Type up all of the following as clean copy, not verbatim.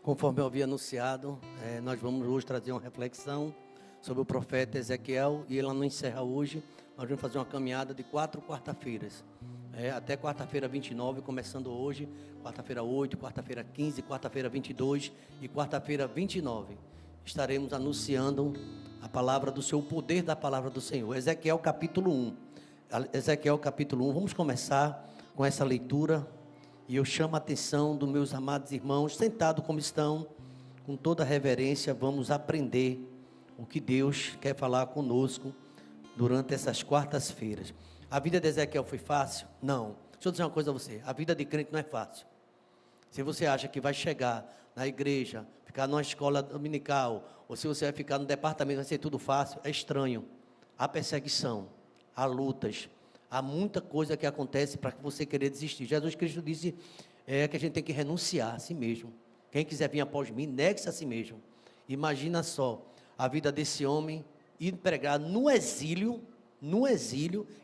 Conforme eu havia anunciado, nós vamos hoje trazer uma reflexão sobre o profeta Ezequiel, e ele não encerra hoje. Nós vamos fazer uma caminhada de 4 quarta-feiras, até quarta-feira 29, começando hoje, quarta-feira 8, quarta-feira 15, quarta-feira 22 e quarta-feira 29. Estaremos anunciando a palavra do Senhor, o poder da palavra do Senhor. Ezequiel capítulo 1. Ezequiel capítulo 1, vamos começar com essa leitura. E eu chamo a atenção dos meus amados irmãos, sentados como estão, com toda reverência, vamos aprender o que Deus quer falar conosco durante essas quartas-feiras. A vida de Ezequiel foi fácil? Não. Deixa eu dizer uma coisa a você, a vida de crente não é fácil. Se você acha que vai chegar na igreja, ficar numa escola dominical, ou se você vai ficar no departamento, vai ser tudo fácil, é estranho. Há perseguição, há lutas, há muita coisa que acontece para você querer desistir. Jesus Cristo disse que a gente tem que renunciar a si mesmo. Quem quiser vir após mim, negue-se a si mesmo. Imagina só, a vida desse homem, ir pregar no exílio,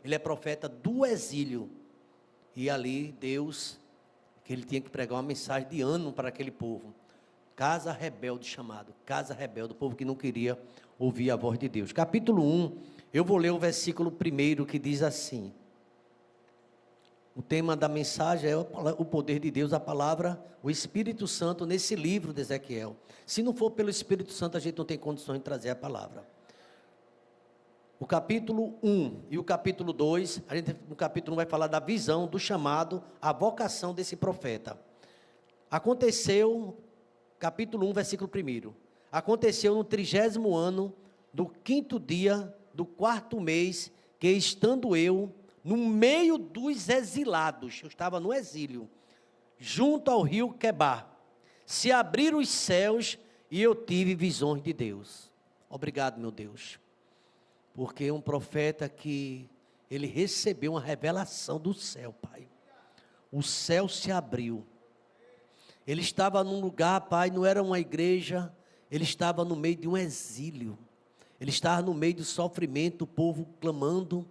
ele é profeta do exílio. E ali Deus, que ele tinha que pregar uma mensagem de ânimo para aquele povo. Casa rebelde chamado, casa rebelde, o povo que não queria ouvir a voz de Deus. Capítulo 1. Eu vou ler o versículo 1 que diz assim. O tema da mensagem é o poder de Deus, a palavra, o Espírito Santo nesse livro de Ezequiel. Se não for pelo Espírito Santo, a gente não tem condições de trazer a palavra. O capítulo 1 e o capítulo 2, no capítulo 1 vai falar da visão, do chamado, a vocação desse profeta. Aconteceu, capítulo 1, versículo 1. Aconteceu no 30º ano, do 5º dia do 4º mês, que estando eu no meio dos exilados, eu estava no exílio, junto ao rio Quebar, se abriram os céus e eu tive visões de Deus. Obrigado, meu Deus, porque um profeta que ele recebeu uma revelação do céu, Pai. O céu se abriu. Ele estava num lugar, Pai, não era uma igreja, ele estava no meio de um exílio. Ele estava no meio do sofrimento, o povo clamando.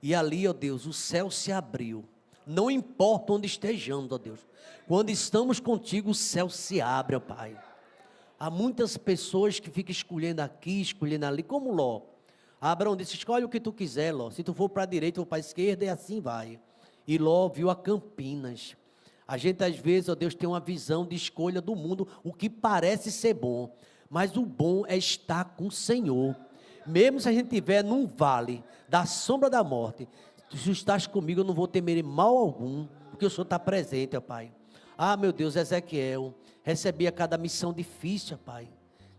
E ali, ó Deus, o céu se abriu. Não importa onde estejamos, ó Deus. Quando estamos contigo, o céu se abre, ó Pai. Há muitas pessoas que ficam escolhendo aqui, escolhendo ali, como Ló. Abraão disse, escolhe o que tu quiser, Ló. Se tu for para a direita ou para a esquerda, e assim vai. E Ló viu a Campinas. A gente às vezes, ó Deus, tem uma visão de escolha do mundo, o que parece ser bom. Mas o bom é estar com o Senhor. Mesmo se a gente estiver num vale da sombra da morte, se tu estás comigo, eu não vou temer mal algum, porque o Senhor está presente, ó Pai. Ah, meu Deus, Ezequiel recebia cada missão difícil, ó Pai.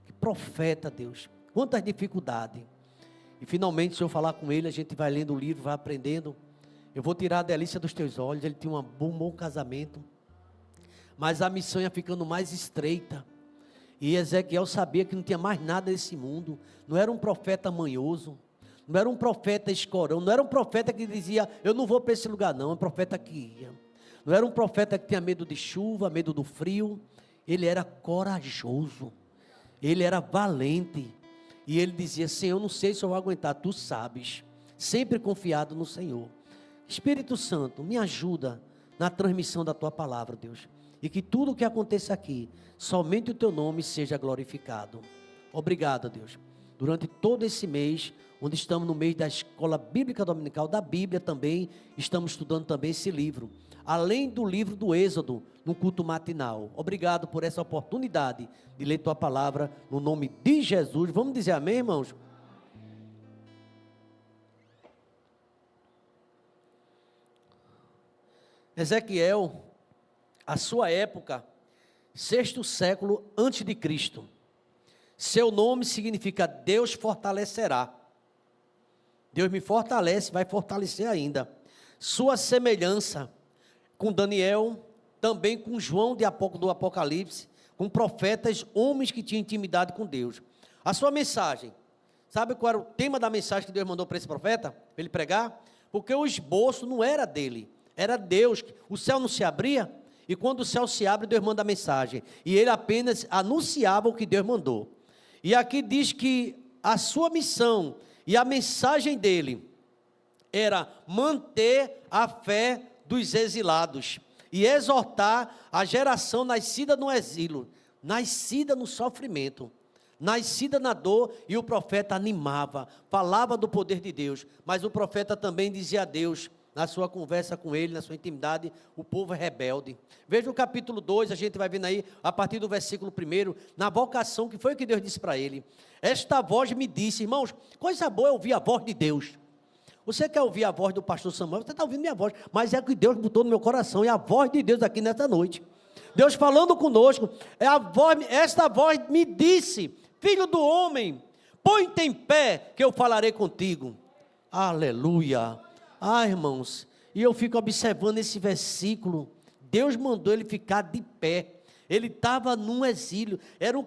Que profeta, Deus. Quantas dificuldades. E finalmente, se eu falar com ele, a gente vai lendo o livro, vai aprendendo. Eu vou tirar a delícia dos teus olhos. Ele tinha um bom casamento. Mas a missão ia ficando mais estreita. E Ezequiel sabia que não tinha mais nada nesse mundo. Não era um profeta manhoso. Não era um profeta escorão. Não era um profeta que dizia, eu não vou para esse lugar não. É um profeta que ia. Não era um profeta que tinha medo de chuva, medo do frio. Ele era corajoso. Ele era valente. E ele dizia, Senhor, eu não sei se eu vou aguentar. Tu sabes. Sempre confiado no Senhor. Espírito Santo, me ajuda na transmissão da tua palavra, Deus. E que tudo o que aconteça aqui, somente o teu nome seja glorificado. Obrigado, Deus. Durante todo esse mês, onde estamos no mês da Escola Bíblica Dominical, da Bíblia também, estamos estudando também esse livro. Além do livro do Êxodo, no culto matinal. Obrigado por essa oportunidade de ler tua palavra, no nome de Jesus. Vamos dizer amém, irmãos? Ezequiel, a sua época, 6º século antes de Cristo. Seu nome significa Deus fortalecerá. Deus me fortalece, vai fortalecer ainda. Sua semelhança com Daniel, também com João do Apocalipse, com profetas, homens que tinham intimidade com Deus. A sua mensagem, sabe qual era o tema da mensagem que Deus mandou para esse profeta? Para ele pregar? Porque o esboço não era dele, era Deus. O céu não se abria, e quando o céu se abre, Deus manda a mensagem. E ele apenas anunciava o que Deus mandou. E aqui diz que a sua missão e a mensagem dele era manter a fé dos exilados e exortar a geração nascida no exílio. nascida no sofrimento, nascida na dor, e o profeta animava, falava do poder de Deus, mas o profeta também dizia a Deus, na sua conversa com ele, na sua intimidade, o povo é rebelde. Veja o capítulo 2, a gente vai vendo aí, a partir do versículo 1, na vocação, que foi o que Deus disse para ele. Esta voz me disse, irmãos, coisa boa é ouvir a voz de Deus. Você quer ouvir a voz do pastor Samuel? Você está ouvindo minha voz, mas é o que Deus botou no meu coração, é a voz de Deus aqui nesta noite. Deus falando conosco, esta voz me disse, filho do homem, põe-te em pé, que eu falarei contigo. Aleluia. Irmãos, e eu fico observando esse versículo. Deus mandou ele ficar de pé. Ele estava num exílio, era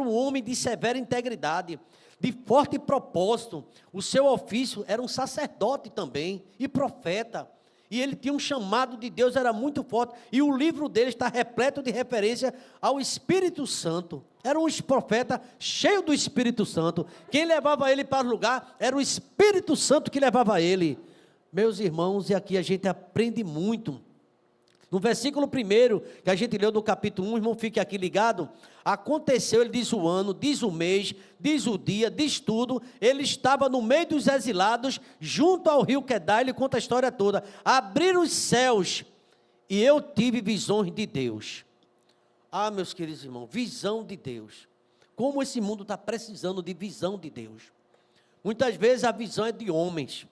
um homem de severa integridade, de forte propósito. O seu ofício era um sacerdote também, e profeta. E ele tinha um chamado de Deus, era muito forte. E o livro dele está repleto de referência ao Espírito Santo. Era um profeta cheio do Espírito Santo. Quem levava ele para o lugar era o Espírito Santo que levava ele. Meus irmãos, e aqui a gente aprende muito. No versículo 1, que a gente leu do capítulo 1, irmão, fique aqui ligado. Aconteceu, ele diz o ano, diz o mês, diz o dia, diz tudo. Ele estava no meio dos exilados, junto ao rio Quedar, ele conta a história toda. Abriram os céus, e eu tive visões de Deus. Meus queridos irmãos, visão de Deus. Como esse mundo está precisando de visão de Deus. Muitas vezes a visão é de homens.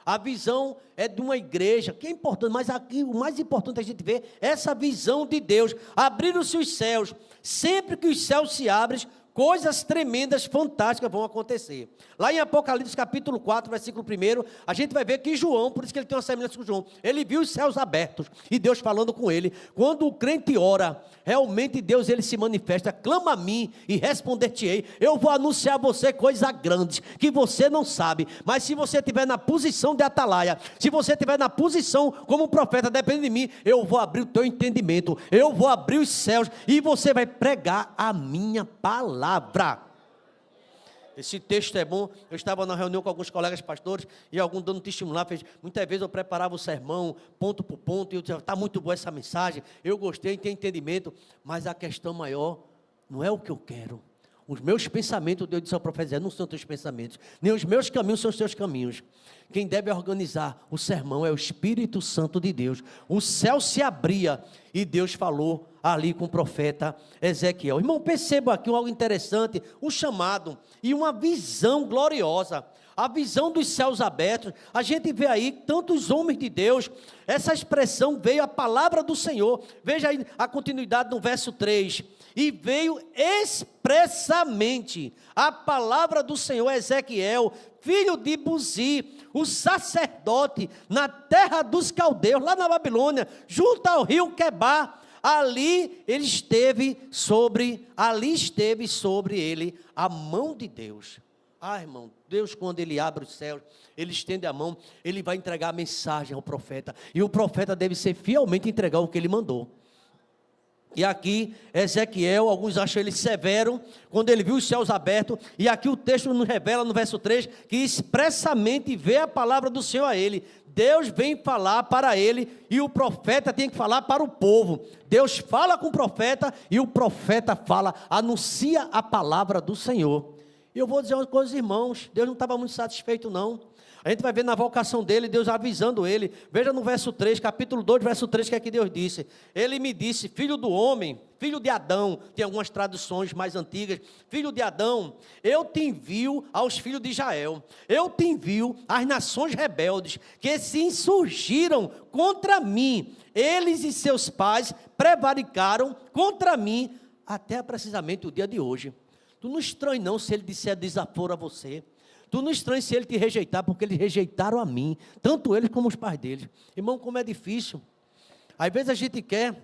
A visão é de uma igreja, que é importante, mas aqui o mais importante a gente ver é essa visão de Deus. Abriram-se os céus. Sempre que os céus se abrem, coisas tremendas, fantásticas vão acontecer. Lá em Apocalipse capítulo 4, versículo 1, a gente vai ver que João, por isso que ele tem uma semelhança com João, ele viu os céus abertos e Deus falando com ele. Quando o crente ora, realmente Deus ele se manifesta, clama a mim e responder-te-ei. Eu vou anunciar a você coisas grandes que você não sabe, mas se você estiver na posição de atalaia, se você estiver na posição como profeta, depende de mim, eu vou abrir o teu entendimento, eu vou abrir os céus e você vai pregar a minha palavra. Esse texto é bom. Eu estava na reunião com alguns colegas pastores e algum dando testemunho lá, muitas vezes eu preparava o sermão ponto por ponto e eu dizia, está muito boa essa mensagem, eu gostei, tenho entendimento, mas a questão maior não é o que eu quero. Os meus pensamentos, Deus disse ao profeta, não são teus pensamentos, nem os meus caminhos são os teus caminhos. Quem deve organizar o sermão é o Espírito Santo de Deus. O céu se abria e Deus falou ali com o profeta Ezequiel. Irmão, perceba aqui algo interessante, um chamado e uma visão gloriosa. A visão dos céus abertos, a gente vê aí tantos homens de Deus, essa expressão veio a palavra do Senhor. Veja aí a continuidade no verso 3, e veio expressamente a palavra do Senhor a Ezequiel, filho de Buzi, o sacerdote, na terra dos caldeus, lá na Babilônia, junto ao rio Quebar. Ali esteve sobre ele a mão de Deus. Irmão, Deus quando ele abre os céus, ele estende a mão, ele vai entregar a mensagem ao profeta, e o profeta deve ser fielmente entregar o que ele mandou. E aqui, Ezequiel, alguns acham ele severo, quando ele viu os céus abertos, e aqui o texto nos revela no verso 3, que expressamente vê a palavra do Senhor a ele. Deus vem falar para ele, e o profeta tem que falar para o povo. Deus fala com o profeta, e o profeta fala, anuncia a palavra do Senhor. E eu vou dizer uma coisa, irmãos, Deus não estava muito satisfeito não. A gente vai ver na vocação dele, Deus avisando ele. Veja no verso 3, capítulo 2, verso 3, que é que Deus disse. Ele me disse, filho do homem, filho de Adão, tem algumas traduções mais antigas, filho de Adão, eu te envio aos filhos de Israel, eu te envio às nações rebeldes, que se insurgiram contra mim, eles e seus pais prevaricaram contra mim, até precisamente o dia de hoje. Tu não estranha não se ele disser desaforo a você. Tu não estranha se ele te rejeitar, porque eles rejeitaram a mim, tanto eles como os pais deles. Irmão, como é difícil. Às vezes a gente quer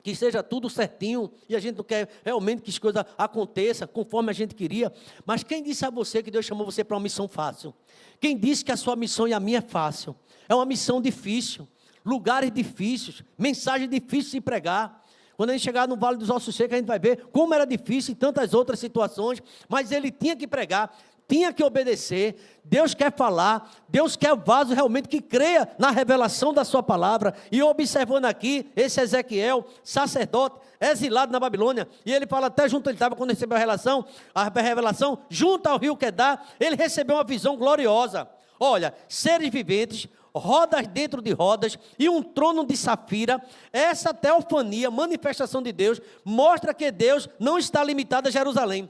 que seja tudo certinho, e a gente não quer realmente que as coisas aconteçam conforme a gente queria. Mas quem disse a você que Deus chamou você para uma missão fácil? Quem disse que a sua missão e a minha é fácil? É uma missão difícil, lugares difíceis, mensagens difíceis de pregar. Quando a gente chegar no Vale dos Ossos Secos, a gente vai ver como era difícil em tantas outras situações, mas ele tinha que pregar. tinha que obedecer. Deus quer falar, Deus quer o vaso realmente que creia na revelação da sua palavra. E observando aqui, esse Ezequiel, sacerdote, exilado na Babilônia, e ele fala até junto, ele estava quando recebeu a revelação, junto ao rio Quedar, ele recebeu uma visão gloriosa. Olha, seres viventes, rodas dentro de rodas e um trono de safira. Essa teofania, manifestação de Deus, mostra que Deus não está limitado a Jerusalém.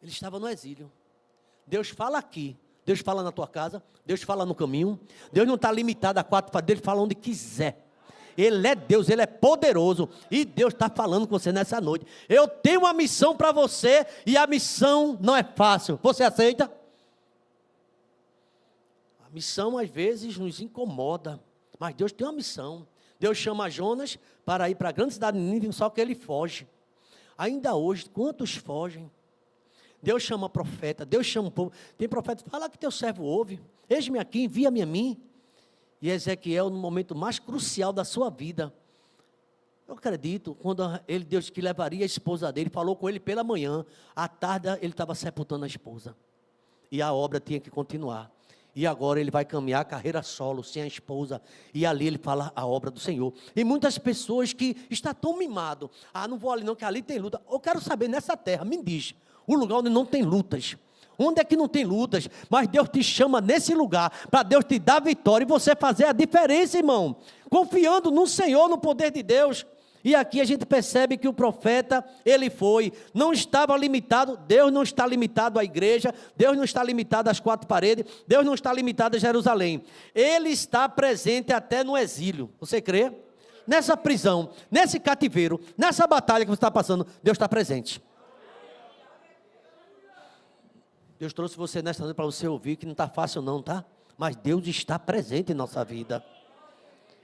Ele estava no exílio. Deus fala aqui, Deus fala na tua casa, Deus fala no caminho. Deus não está limitado a quatro paredes, Ele fala onde quiser. Ele é Deus, Ele é poderoso, e Deus está falando com você nessa noite. Eu tenho uma missão para você, e a missão não é fácil. Você aceita? A missão às vezes nos incomoda, mas Deus tem uma missão. Deus chama Jonas para ir para a grande cidade de Nínive, só que ele foge. Ainda hoje, quantos fogem? Deus chama profeta, Deus chama o povo. Tem profeta que fala que teu servo ouve. Eis-me aqui, envia-me a mim. E Ezequiel, no momento mais crucial da sua vida, eu acredito, quando Deus que levaria a esposa dele, falou com ele pela manhã, à tarde ele estava sepultando a esposa. E a obra tinha que continuar. E agora ele vai caminhar a carreira solo, sem a esposa. E ali ele fala a obra do Senhor. E muitas pessoas que estão tão mimadas. Não vou ali não, que ali tem luta. Eu quero saber, nessa terra, me diz, o lugar onde não tem lutas. Onde é que não tem lutas? Mas Deus te chama nesse lugar, para Deus te dar vitória e você fazer a diferença, irmão. Confiando no Senhor, no poder de Deus. E aqui a gente percebe que o profeta, ele não estava limitado, Deus não está limitado à igreja, Deus não está limitado às quatro paredes, Deus não está limitado a Jerusalém. Ele está presente até no exílio. Você crê? Nessa prisão, nesse cativeiro, nessa batalha que você está passando, Deus está presente. Deus trouxe você nesta noite para você ouvir que não está fácil não, tá? Mas Deus está presente em nossa vida.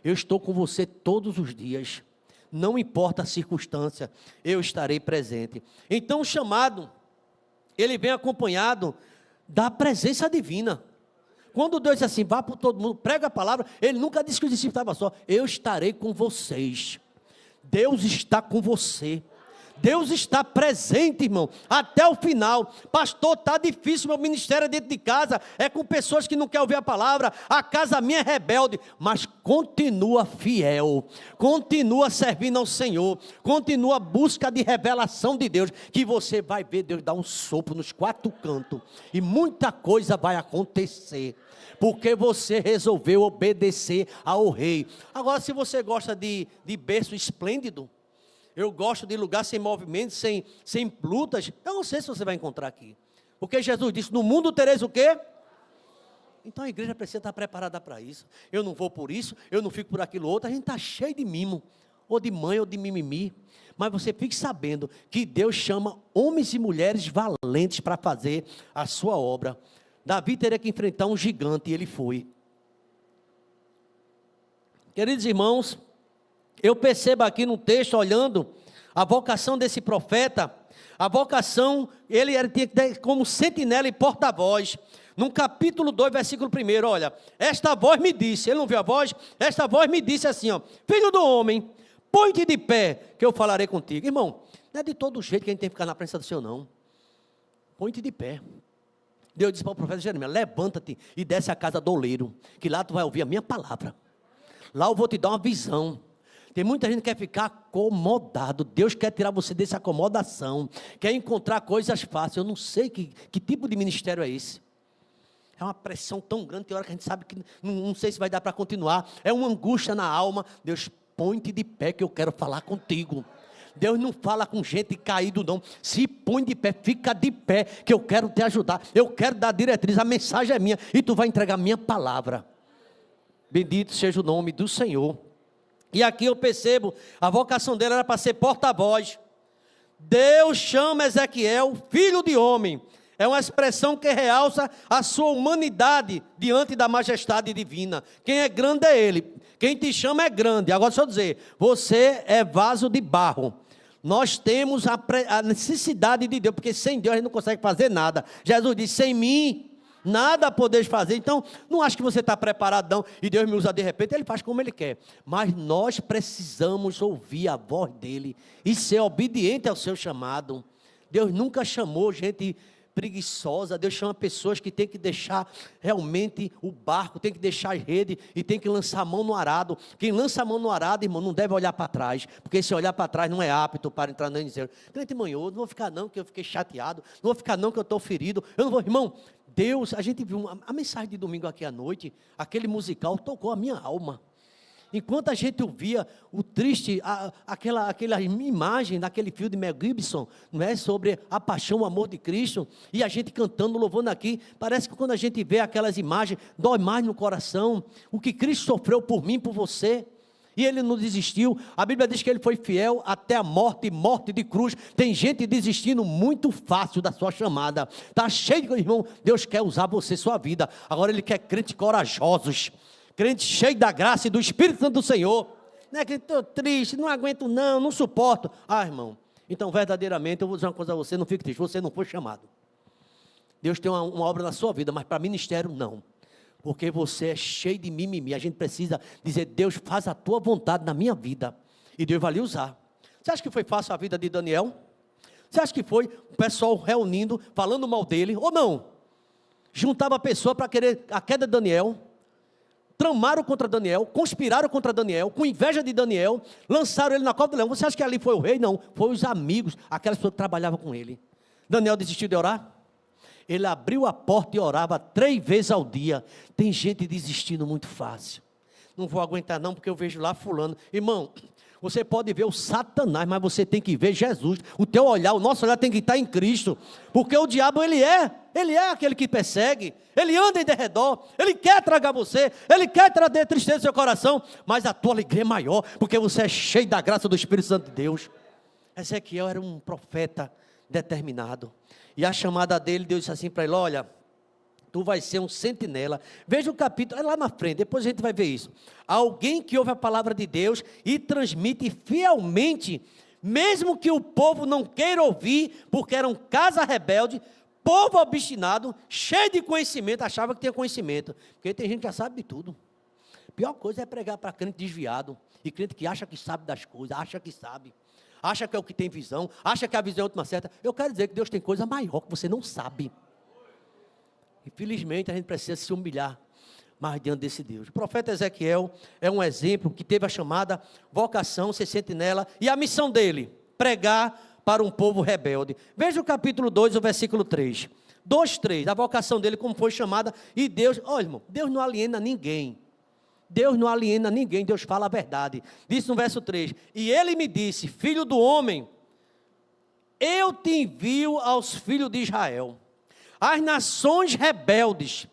Eu estou com você todos os dias. Não importa a circunstância, eu estarei presente. Então o chamado, ele vem acompanhado da presença divina. Quando Deus diz assim, vá para todo mundo, prega a palavra, ele nunca disse que os discípulos estavam só. Eu estarei com vocês. Deus está com você. Deus está presente, irmão, até o final. Pastor, está difícil, meu ministério é dentro de casa, é com pessoas que não querem ouvir a palavra, a casa minha é rebelde, mas continua fiel, continua servindo ao Senhor, continua a busca de revelação de Deus, que você vai ver Deus dar um sopro nos quatro cantos, e muita coisa vai acontecer, porque você resolveu obedecer ao rei. Agora, se você gosta de berço esplêndido, eu gosto de lugar sem movimento, sem lutas. Eu não sei se você vai encontrar aqui. Porque Jesus disse, no mundo tereis o quê? Então a igreja precisa estar preparada para isso. Eu não vou por isso, eu não fico por aquilo outro. A gente está cheio de mimo, ou de mãe, ou de mimimi. Mas você fique sabendo que Deus chama homens e mulheres valentes para fazer a sua obra. Davi teria que enfrentar um gigante, e ele foi. Queridos irmãos, eu percebo aqui no texto, olhando, a vocação desse profeta, a vocação, ele tinha que ter como sentinela e porta-voz. No capítulo 2, versículo 1, olha, esta voz me disse, ele não viu a voz? Esta voz me disse assim, ó, filho do homem, põe-te de pé, que eu falarei contigo. Irmão, não é de todo jeito que a gente tem que ficar na presença do Senhor, não. Põe-te de pé. Deus disse para o profeta Jeremias, levanta-te e desce à casa do oleiro, que lá tu vai ouvir a minha palavra. Lá eu vou te dar uma visão. Tem muita gente que quer ficar acomodado. Deus quer tirar você dessa acomodação. Quer encontrar coisas fáceis. Eu não sei que tipo de ministério é esse. É uma pressão tão grande. Tem hora que a gente sabe que não sei se vai dar para continuar. É uma angústia na alma. Deus, põe-te de pé que eu quero falar contigo. Deus não fala com gente caído não. Se põe de pé, fica de pé, que eu quero te ajudar. Eu quero dar diretriz. A mensagem é minha. E tu vai entregar a minha palavra. Bendito seja o nome do Senhor. E aqui eu percebo, a vocação dele era para ser porta-voz. Deus chama Ezequiel, filho de homem. É uma expressão que realça a sua humanidade diante da majestade divina. Quem é grande é ele. Quem te chama é grande. Agora deixa eu dizer, você é vaso de barro. Nós temos a necessidade de Deus, porque sem Deus a gente não consegue fazer nada. Jesus disse, sem mim nada podeis fazer. Então, não acho que você está preparado não, e Deus me usa de repente, Ele faz como Ele quer. Mas nós precisamos ouvir a voz dEle, e ser obediente ao seu chamado. Deus nunca chamou gente preguiçosa. Deus chama pessoas que tem que deixar realmente o barco, tem que deixar a rede e tem que lançar a mão no arado. Quem lança a mão no arado, irmão, não deve olhar para trás, porque se olhar para trás não é apto para entrar no reino de Deus. Crente manhoso, não vou ficar não, que eu fiquei chateado, não vou ficar não, que eu estou ferido, eu não vou, irmão. Deus, a gente viu a mensagem de domingo aqui à noite, aquele musical tocou a minha alma. Enquanto a gente ouvia o triste, aquela imagem daquele filme de Mel Gibson, não é, sobre a paixão, o amor de Cristo, e a gente cantando, louvando aqui, parece que quando a gente vê aquelas imagens, dói mais no coração, o que Cristo sofreu por mim, por você, e Ele não desistiu. A Bíblia diz que Ele foi fiel até a morte, morte de cruz. Tem gente desistindo muito fácil da sua chamada, está cheio de, irmão, Deus quer usar você, sua vida, agora Ele quer crentes corajosos, crente cheio da graça e do Espírito Santo do Senhor. Não é que estou triste, não aguento não suporto. Ah, irmão, então verdadeiramente eu vou dizer uma coisa a você, não fique triste, você não foi chamado. Deus tem uma obra na sua vida, mas para ministério não. Porque você é cheio de mimimi. A gente precisa dizer, Deus, faz a tua vontade na minha vida. E Deus vai lhe usar. Você acha que foi fácil a vida de Daniel? Você acha que foi o pessoal reunindo, falando mal dele, ou não? Juntava a pessoa para querer a queda de Daniel, tramaram contra Daniel, conspiraram contra Daniel, com inveja de Daniel, lançaram ele na cova do leão. Você acha que ali foi o rei? Não, foi os amigos, aquelas pessoas que trabalhavam com ele. Daniel desistiu de orar? Ele abriu a porta e orava 3 vezes ao dia. Tem gente desistindo muito fácil. Não vou aguentar não, porque eu vejo lá fulano. Irmão, você pode ver o Satanás, mas você tem que ver Jesus. O teu olhar, o nosso olhar tem que estar em Cristo. Porque o diabo, ele é aquele que persegue. Ele anda em derredor, ele quer tragar você, ele quer trazer tristeza no seu coração. Mas a tua alegria é maior, porque você é cheio da graça do Espírito Santo de Deus. Ezequiel era um profeta determinado. E a chamada dele, Deus disse assim para ele, olha, tu vais ser um sentinela. Veja o capítulo, é lá na frente, depois a gente vai ver isso. Alguém que ouve a palavra de Deus e transmite fielmente, mesmo que o povo não queira ouvir, porque era um casa rebelde, povo obstinado, cheio de conhecimento, achava que tinha conhecimento, porque tem gente que já sabe de tudo. A pior coisa é pregar para crente desviado, e crente que acha que sabe das coisas, acha que sabe. Acha que é o que tem visão, acha que a visão é a última certa. Eu quero dizer que Deus tem coisa maior que você não sabe. Infelizmente a gente precisa se humilhar mais diante desse Deus. O profeta Ezequiel é um exemplo que teve a chamada vocação, ser sentinela, e a missão dele, pregar para um povo rebelde. Veja o capítulo 2, o versículo 3. 2:3, a vocação dele como foi chamada, e Deus, olha irmão, Deus não aliena ninguém. Deus não aliena ninguém, Deus fala a verdade. Disse no verso 3, e ele me disse, filho do homem, eu te envio aos filhos de Israel, as nações rebeldes,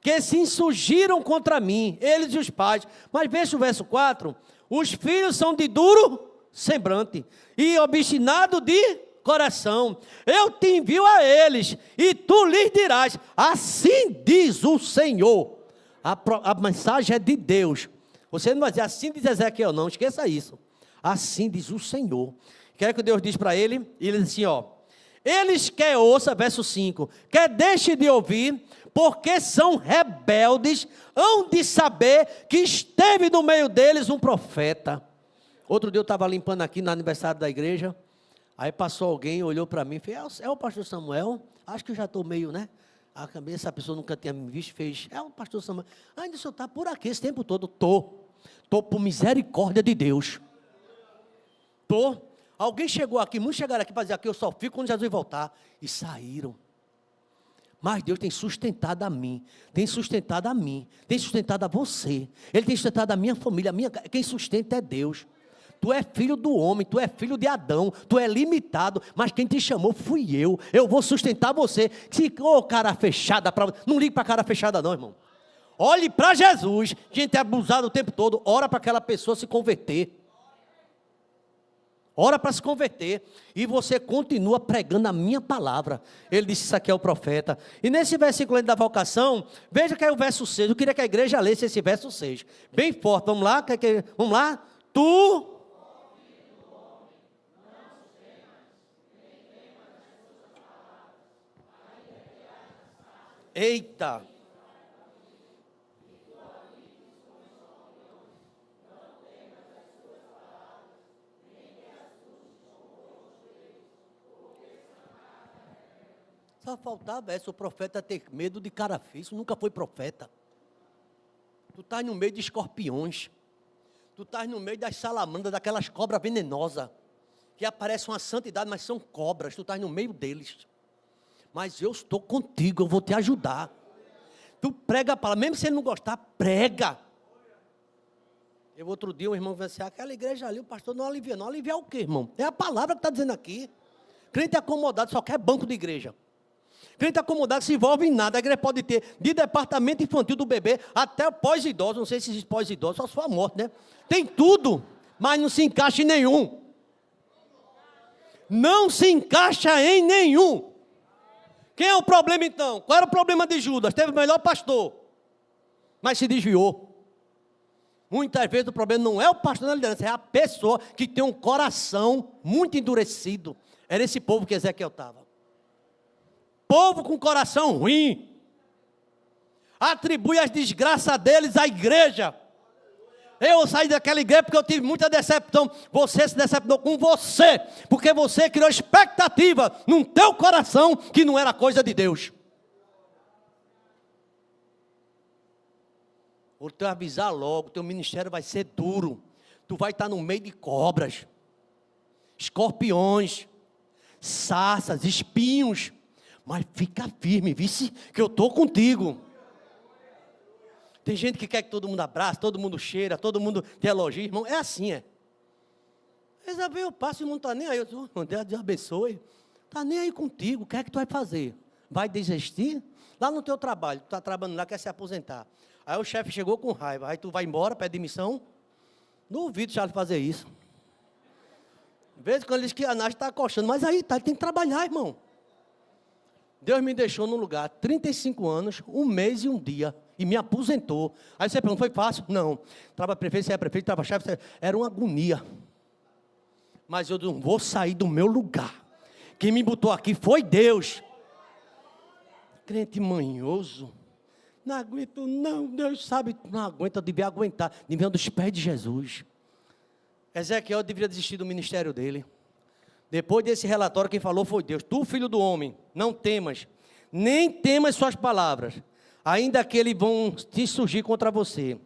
que se insurgiram contra mim, eles e os pais. Mas veja o verso 4, os filhos são de duro semblante, e obstinado de coração, eu te envio a eles, e tu lhes dirás, assim diz o Senhor. A mensagem é de Deus. Você não vai dizer assim diz Ezequiel, não, esqueça isso. Assim diz o Senhor. Quer que Deus diz para ele? Ele diz assim, ó. Eles quer ouça, verso 5, quer deixe de ouvir, porque são rebeldes, hão de saber que esteve no meio deles um profeta. Outro dia eu estava limpando aqui no aniversário da igreja, aí passou alguém, olhou para mim, fez, é o pastor Samuel? Acho que eu já estou meio, né? A cabeça, essa pessoa nunca tinha me visto, fez, é o pastor Samuel. Ainda o senhor está por aqui esse tempo todo? Estou por misericórdia de Deus. Alguém chegou aqui, muitos chegaram aqui para dizer que eu só fico quando Jesus voltar. E saíram. Mas Deus tem sustentado a mim, tem sustentado a mim, tem sustentado a você. Ele tem sustentado a minha família, quem sustenta é Deus. Tu é filho do homem, tu é filho de Adão, tu é limitado, mas quem te chamou fui eu. Eu vou sustentar você. Se cara fechada, não ligue para cara fechada não, irmão. Olhe para Jesus, gente é abusado o tempo todo, ora para aquela pessoa se converter. Ora para se converter, e você continua pregando a minha palavra. Ele disse, isso aqui é o profeta. E nesse versículo da vocação, veja que é o verso 6, eu queria que a igreja lesse esse verso 6, bem forte, vamos lá? Vamos lá? Eita! Só faltava essa, o profeta ter medo de cara feia. Isso nunca foi profeta. Tu estás no meio de escorpiões. Tu estás no meio das salamandras, daquelas cobras venenosas. Que aparecem uma santidade, mas são cobras. Tu estás no meio deles. Mas eu estou contigo, eu vou te ajudar. Tu prega a palavra, mesmo se ele não gostar, prega. Eu outro dia um irmão disse assim, aquela igreja ali, o pastor não alivia. Não aliviar o quê, irmão? É a palavra que está dizendo aqui. Crente acomodado só quer banco de igreja. Crente acomodado se envolve em nada. A igreja pode ter de departamento infantil do bebê até pós-idoso. Não sei se existe pós-idoso, só se for a morte, né? Tem tudo, mas não se encaixa em nenhum. Não se encaixa em nenhum. Quem é o problema então? Qual era o problema de Judas? Teve o melhor pastor, mas se desviou. Muitas vezes o problema não é o pastor na liderança, é a pessoa que tem um coração muito endurecido. Era esse povo que Ezequiel estava. Povo com coração ruim. Atribui as desgraças deles à igreja. Eu saí daquela igreja porque eu tive muita decepção. Você se decepcionou com você, porque você criou expectativa no teu coração que não era coisa de Deus. Vou te avisar logo, teu ministério vai ser duro. Tu vai estar no meio de cobras, escorpiões, sarças, espinhos. Mas fica firme, vice, que eu estou contigo. Tem gente que quer que todo mundo abrace, todo mundo cheira, todo mundo te elogie, irmão. É assim, é. Isabel, eu passo e não está nem aí. Deus abençoe. Está nem aí contigo. O que é que tu vai fazer? Vai desistir? Lá no teu trabalho, tu está trabalhando lá, quer se aposentar. Aí o chefe chegou com raiva. Aí tu vai embora, pede demissão. Duvido Charles fazer isso. De vez em quando ele diz que a Nádia está acochando. Mas aí, tá, ele tem que trabalhar, irmão. Deus me deixou num lugar, 35 anos, 1 mês e 1 dia, e me aposentou. Aí você pergunta, foi fácil? Não. Estava prefeito, você é prefeito, estava chefe, era uma agonia. Mas eu não vou sair do meu lugar. Quem me botou aqui foi Deus. Crente manhoso. Não aguento não, Deus sabe, não aguenta, eu devia aguentar. Devia dos pés de Jesus. Ezequiel deveria desistir do ministério dele. Depois desse relatório, quem falou foi Deus. Tu, filho do homem, não temas, nem temas suas palavras, ainda que eles vão te surgir contra você.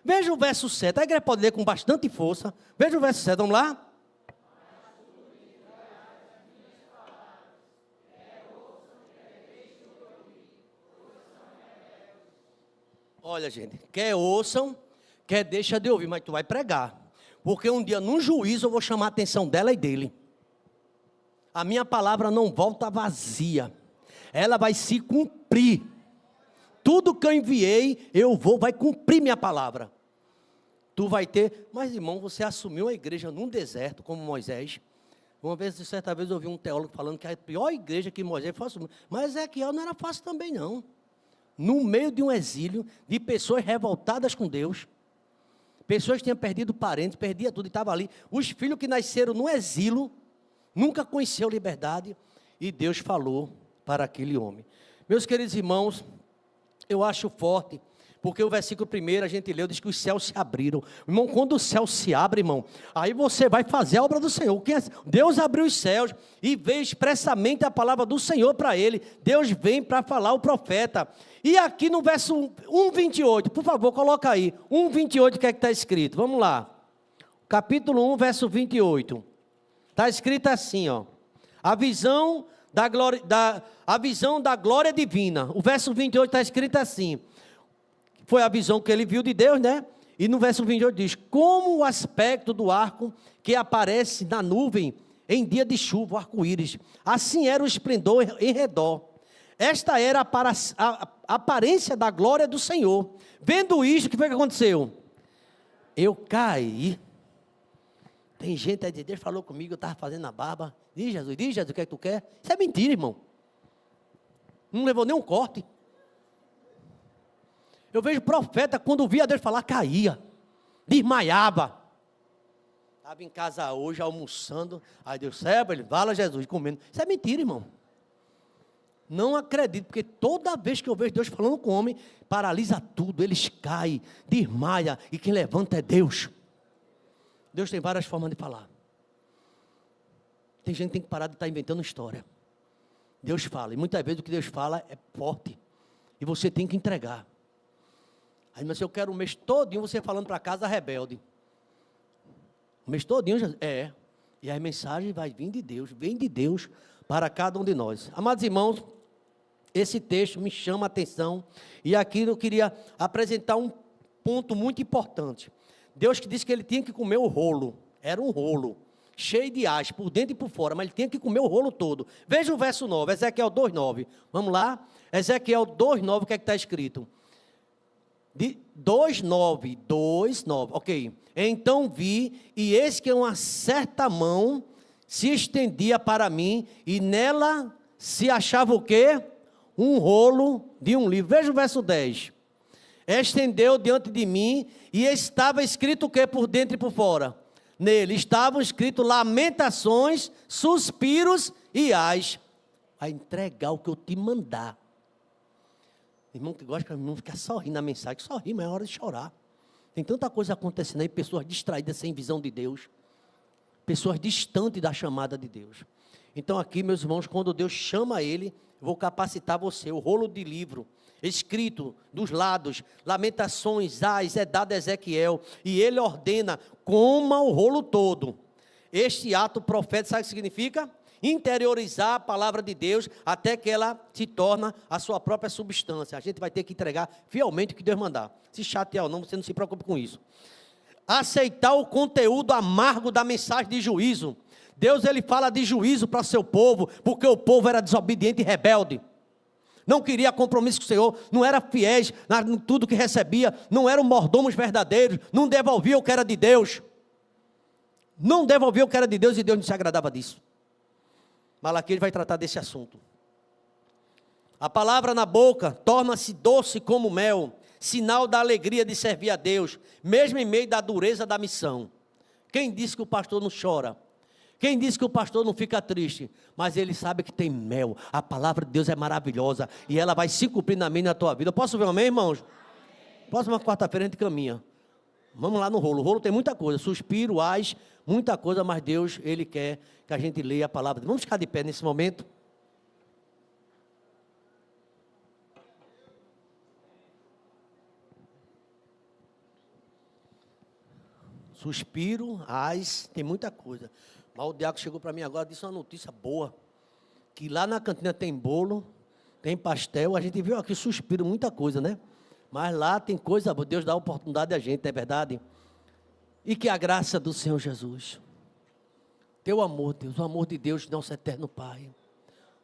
Veja o verso 7, a igreja pode ler com bastante força. Veja o verso 7, vamos lá? Olha, gente, quer ouçam, quer deixa de ouvir, mas tu vai pregar. Porque um dia, num juízo, eu vou chamar a atenção dela e dele. A minha palavra não volta vazia. Ela vai se cumprir. Tudo que eu enviei, vai cumprir minha palavra. Tu vai ter... Mas, irmão, você assumiu a igreja num deserto, como Moisés. Uma vez, certa vez, eu ouvi um teólogo falando que a pior igreja que Moisés foi assumir. Mas Ezequiel não era fácil também, não. No meio de um exílio, de pessoas revoltadas com Deus. Pessoas que tinham perdido parentes, perdia tudo e estavam ali. Os filhos que nasceram no exílio, nunca conheceu liberdade. E Deus falou para aquele homem. Meus queridos irmãos, eu acho forte, porque o versículo 1 a gente leu, diz que os céus se abriram. Irmão, quando o céu se abre, irmão, aí você vai fazer a obra do Senhor. Deus abriu os céus e veio expressamente a palavra do Senhor para ele. Deus vem para falar o profeta. E aqui no verso 1:28, por favor, coloca aí. 1:28, o que é que está escrito? Vamos lá. Capítulo 1, verso 28. Está escrito assim, ó. A visão da glória divina. O verso 28 está escrito assim. Foi a visão que ele viu de Deus, né? E no verso 28 diz, como o aspecto do arco que aparece na nuvem em dia de chuva, o arco-íris. Assim era o esplendor em redor. Esta era a aparência da glória do Senhor. Vendo isto, o que foi que aconteceu? Eu caí. Tem gente aí de Deus falou comigo, eu estava fazendo a barba. Diz Jesus, o que é que tu quer? Isso é mentira, irmão. Não levou nem um corte. Eu vejo profeta, quando via Deus falar, caía. Desmaiava. Estava em casa hoje, almoçando. Aí Deus, ele fala Jesus, comendo. Isso é mentira, irmão. Não acredito, porque toda vez que eu vejo Deus falando com o homem, paralisa tudo, eles caem, desmaia, e quem levanta é Deus. Deus tem várias formas de falar. Tem gente que tem que parar de estar inventando história. Deus fala. E muitas vezes o que Deus fala é forte. E você tem que entregar. Aí, mas eu quero o mês todinho você falando para casa rebelde. O mês todinho, e a mensagem vai vir de Deus, vem de Deus para cada um de nós. Amados irmãos, esse texto me chama a atenção, e aqui eu queria apresentar um ponto muito importante. Deus que disse que ele tinha que comer o rolo, era um rolo, cheio de ás, por dentro e por fora, mas ele tinha que comer o rolo todo. Veja o verso 9, Ezequiel 2,9, vamos lá? Ezequiel 2,9, o que é que está escrito? 2,9, ok. Então vi, e eis que uma certa mão se estendia para mim, e nela se achava o quê? Um rolo de um livro. Veja o verso 10. Estendeu diante de mim, e estava escrito o quê? Por dentro e por fora. Nele estavam escritos lamentações, suspiros e ais. Vai entregar o que eu te mandar. Irmão que gosta de não ficar sorrindo na mensagem, sorri, mas é hora de chorar. Tem tanta coisa acontecendo aí, pessoas distraídas sem visão de Deus, pessoas distantes da chamada de Deus. Então aqui, meus irmãos, quando Deus chama ele, eu vou capacitar você, o rolo de livro, escrito dos lados, lamentações, é dado a Ezequiel, e ele ordena, coma o rolo todo. Este ato profético, sabe o que significa? Interiorizar a palavra de Deus até que ela se torna a sua própria substância. A gente vai ter que entregar fielmente o que Deus mandar. Se chatear ou não, você não se preocupe com isso. Aceitar o conteúdo amargo da mensagem de juízo. Deus, ele fala de juízo para o seu povo, porque o povo era desobediente e rebelde. Não queria compromisso com o Senhor, não era fiéis em tudo que recebia, não eram mordomos verdadeiros, não devolvia o que era de Deus. Não devolvia o que era de Deus, e Deus não se agradava disso. Malaquias vai tratar desse assunto. A palavra na boca torna-se doce como mel, sinal da alegria de servir a Deus, mesmo em meio da dureza da missão. Quem disse que o pastor não chora? Quem disse que o pastor não fica triste? Mas ele sabe que tem mel. A palavra de Deus é maravilhosa e ela vai se cumprir na minha e na tua vida. Posso ver um amém, irmãos? Amém. Próxima quarta-feira a gente caminha. Vamos lá no rolo. O rolo tem muita coisa, suspiro, ais, muita coisa, mas Deus, ele quer que a gente leia a palavra. Vamos ficar de pé nesse momento. Suspiro, ais, tem muita coisa. Mas o diácono chegou para mim agora e disse uma notícia boa, que lá na cantina tem bolo, tem pastel, a gente viu aqui suspiro, muita coisa, né? Mas lá tem coisa boa, Deus dá a oportunidade a gente, não é verdade? E que a graça do Senhor Jesus, teu amor, Deus, o amor de Deus, nosso eterno Pai,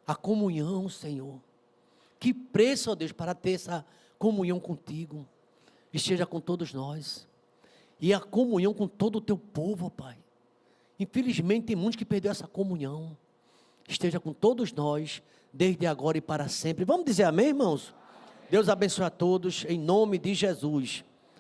a comunhão, Senhor, que preço, ó Deus, para ter essa comunhão contigo, esteja com todos nós, e a comunhão com todo o teu povo, ó Pai. Infelizmente tem muitos que perderam essa comunhão, esteja com todos nós, desde agora e para sempre. Vamos dizer amém, irmãos? Deus abençoe a todos, em nome de Jesus.